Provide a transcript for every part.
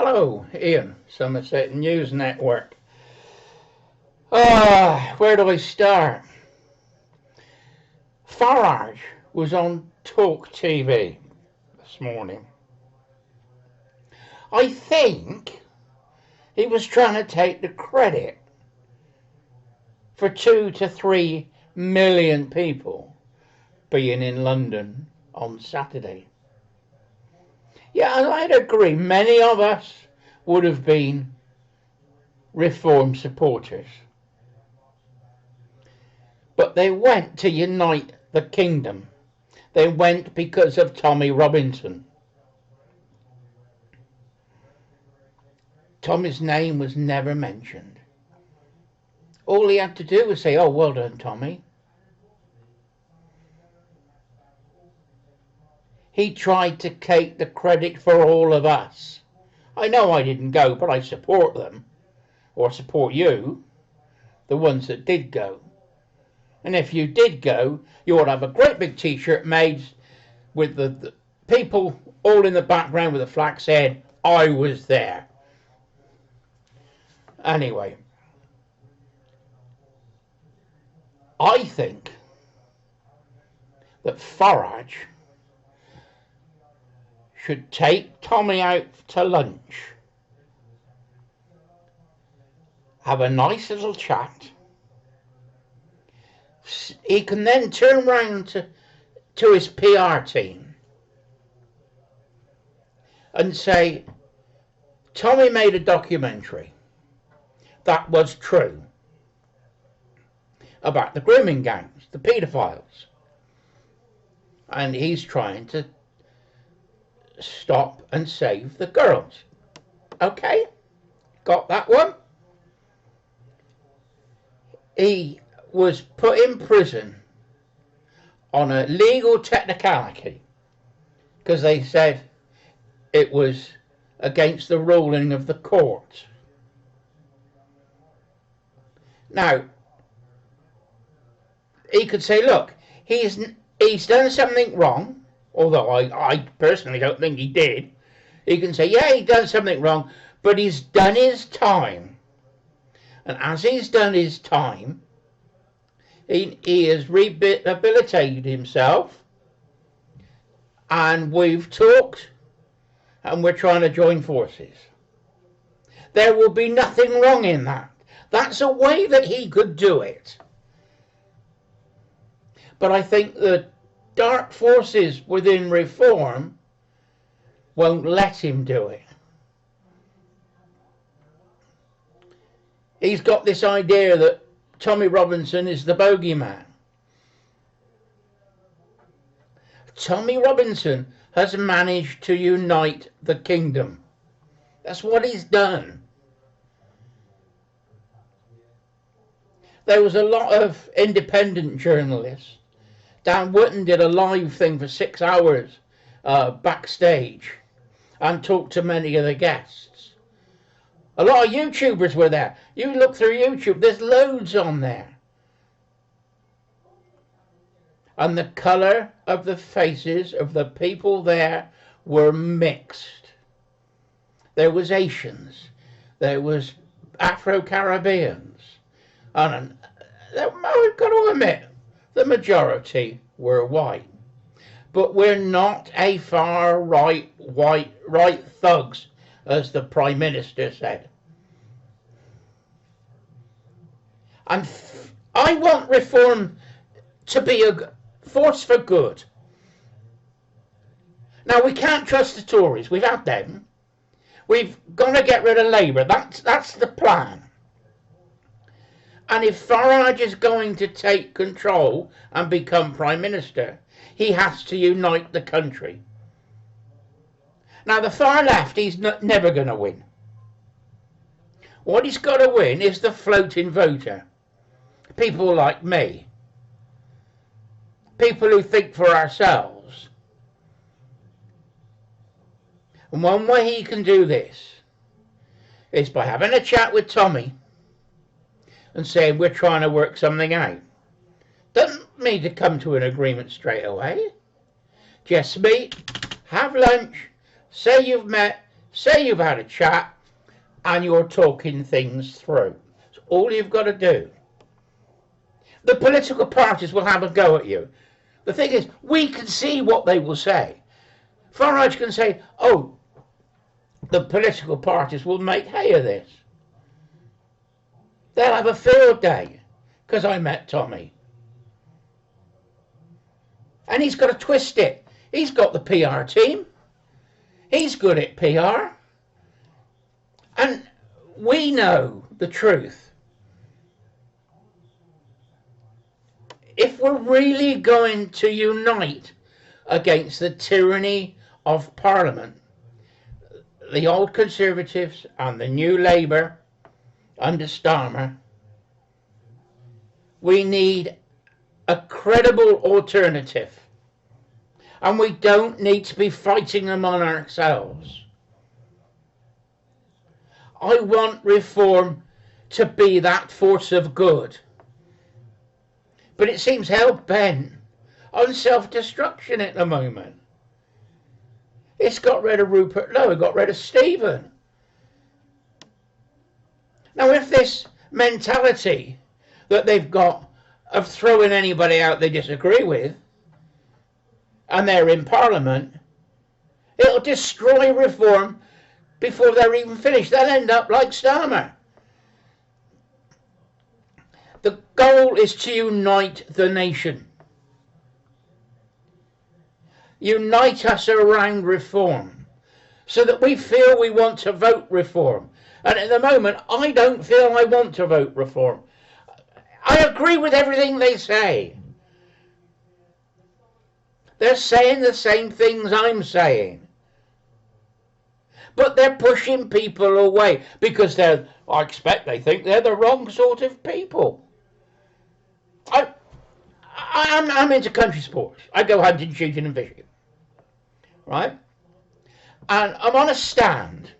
Hello, Ian, Somerset News Network. Where do I start? Farage was on Talk TV this morning. I think he was trying to take the credit for 2 to 3 million people being in London on Saturday. Yeah, and I'd agree, many of us would have been Reform supporters. But they went to unite the kingdom. They went because of Tommy Robinson. Tommy's name was never mentioned. All he had to do was say, "Oh, well done, Tommy." He tried to take the credit for all of us. I know I didn't go, but I support them, or support you, the ones that did go. And if you did go, you would have a great big t-shirt made with the people all in the background with a flag said, "I was there." Anyway, I think that Farage should take Tommy out to lunch, have a nice little chat. He can then turn round to his PR team and say, "Tommy made a documentary that was true about the grooming gangs, the paedophiles, and he's trying to stop and save the girls." Okay, got that one? He was put in prison on a legal technicality because they said it was against the ruling of the court. Now, he could say, look, he's done something wrong, although I personally don't think he did. He can say, yeah, he's done something wrong, but he's done his time. And as he's done his time, he has rehabilitated himself, and we've talked, and we're trying to join forces. There will be nothing wrong in that. That's a way that he could do it. But I think the dark forces within Reform won't let him do it. He's got this idea that Tommy Robinson is the bogeyman. Tommy Robinson has managed to unite the kingdom. That's what he's done. There was a lot of independent journalists. Dan Wootton did a live thing for 6 hours backstage and talked to many of the guests. A lot of YouTubers were there. You look through YouTube, there's loads on there. And the colour of the faces of the people there were mixed. There was Asians, there was Afro-Caribbeans, and I've got to admit, the majority were white. But we're not a far right thugs, as the Prime Minister said. And I want Reform to be a force for good. Now, we can't trust the Tories. We've had them. We've got to get rid of Labour. That's the plan. And if Farage is going to take control and become Prime Minister, he has to unite the country. Now, the far left, he's never going to win. What he's got to win is the floating voter. People like me. People who think for ourselves. And one way he can do this is by having a chat with Tommy and saying we're trying to work something out. Doesn't mean to come to an agreement straight away. Just meet, have lunch, say you've met, Say you've had a chat and you're talking things through. It's all you've got to do. The political parties will have a go at you. The thing is, we can see what they will say. Farage can say, oh, the political parties will make hay of this. They'll have a field day because I met Tommy. And he's got to twist it. He's got the PR team. He's good at PR. And we know the truth. If we're really going to unite against the tyranny of Parliament, the old Conservatives and the new Labour under Starmer, we need a credible alternative. And we don't need to be fighting them on ourselves. I want reform to be that force of good. But it seems hell-bent on self-destruction at the moment. It's got rid of Rupert Lowe, it got rid of Stephen. Now if this mentality that they've got of throwing anybody out they disagree with, and they're in Parliament, it'll destroy reform before they're even finished. They'll end up like Starmer. The goal is to unite the nation. Unite us around reform so that we feel we want to vote reform. And at the moment, I don't feel I want to vote reform. I agree with everything they say. They're saying the same things I'm saying. But they're pushing people away because I expect they think they're the wrong sort of people. I'm into country sports. I go hunting, shooting and fishing. Right? And I'm on a stand,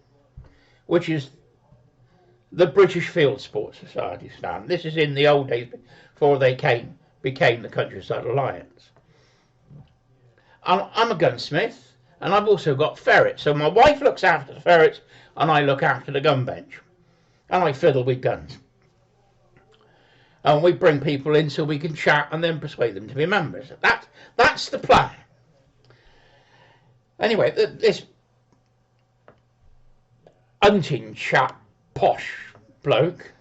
which is the British Field Sports Society stand. This is in the old days before they became the Countryside Alliance. I'm a gunsmith, and I've also got ferrets. So my wife looks after the ferrets, and I look after the gun bench. And I fiddle with guns. And we bring people in so we can chat and then persuade them to be members. That's the plan. Anyway, this hunting chap, posh bloke,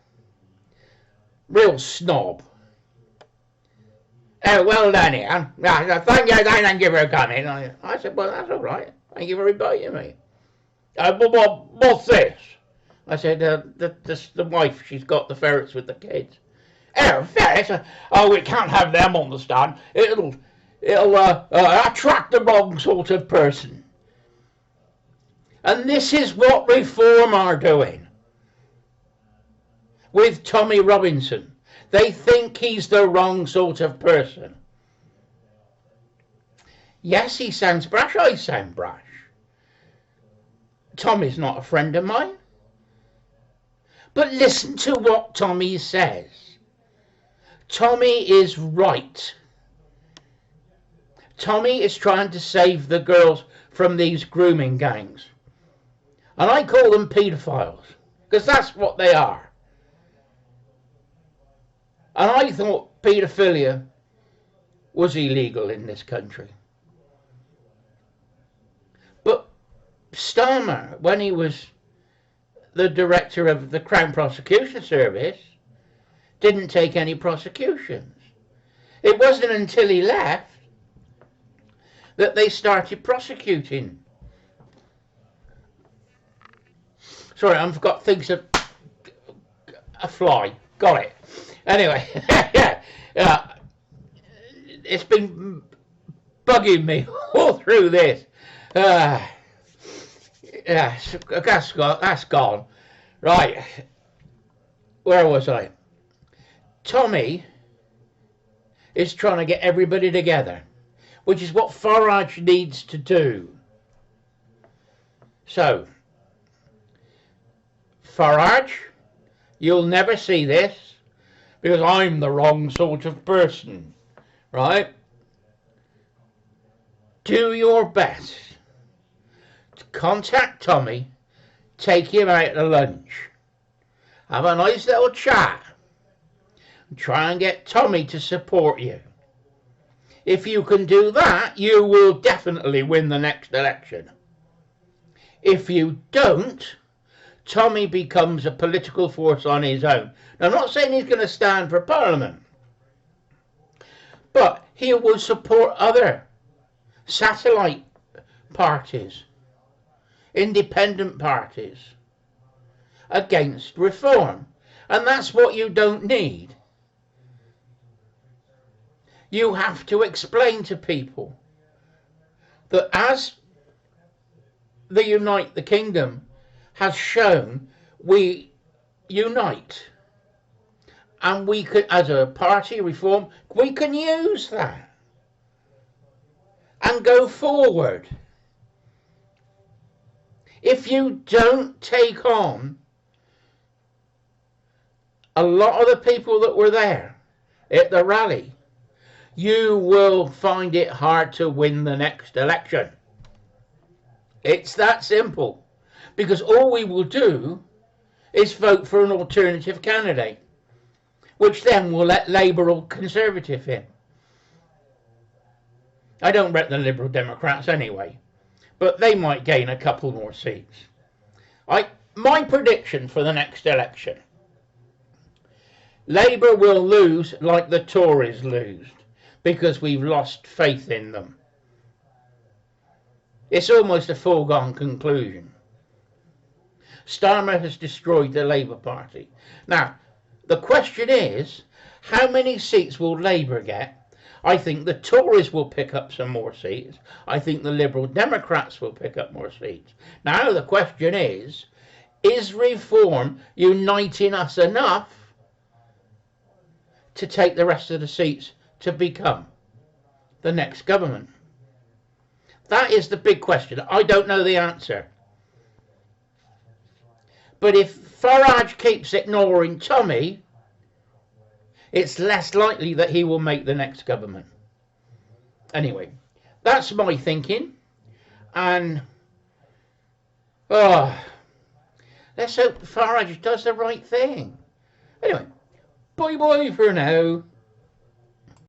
real snob. Oh, well done, Ian. Thank you for coming. I said, well, that's all right. Thank you for inviting me. What's this? I said, the wife, she's got the ferrets with the kids. Oh, ferrets? Oh, we can't have them on the stand. It'll attract the wrong sort of person. And this is what Reform are doing. With Tommy Robinson. They think he's the wrong sort of person. Yes, he sounds brash. I sound brash. Tommy's not a friend of mine. But listen to what Tommy says. Tommy is right. Tommy is trying to save the girls from these grooming gangs. And I call them paedophiles, because that's what they are. And I thought paedophilia was illegal in this country. But Starmer, when he was the director of the Crown Prosecution Service, didn't take any prosecutions. It wasn't until he left that they started prosecuting. Sorry, I've got things of a fly. Got it. Anyway, it's been bugging me all through this. That's gone. Right. Where was I? Tommy is trying to get everybody together, which is what Farage needs to do. So, Farage, you'll never see this because I'm the wrong sort of person, right? Do your best to contact Tommy take him out to lunch, have a nice little chat, and try and get Tommy to support you. If you can do that, you will definitely win the next election. If you don't, Tommy becomes a political force on his own. Now, I'm not saying he's going to stand for Parliament, but he will support other satellite parties, independent parties, against reform. And that's what you don't need. You have to explain to people that as the Unite the Kingdom has shown, we unite. And we could, as a party reform, we can use that and go forward. If you don't take on a lot of the people that were there at the rally, you will find it hard to win the next election. It's that simple. Because all we will do is vote for an alternative candidate, which then will let Labour or Conservative in. I don't rate the Liberal Democrats anyway, but they might gain a couple more seats. My prediction for the next election: Labour will lose like the Tories lose, because we've lost faith in them. It's almost a foregone conclusion. Starmer has destroyed the Labour Party. Now, the question is, how many seats will Labour get? I think the Tories will pick up some more seats. I think the Liberal Democrats will pick up more seats. Now, the question is reform uniting us enough to take the rest of the seats to become the next government? That is the big question. I don't know the answer. But if Farage keeps ignoring Tommy, it's less likely that he will make the next government. Anyway, that's my thinking. And let's hope Farage does the right thing. Anyway, bye-bye for now.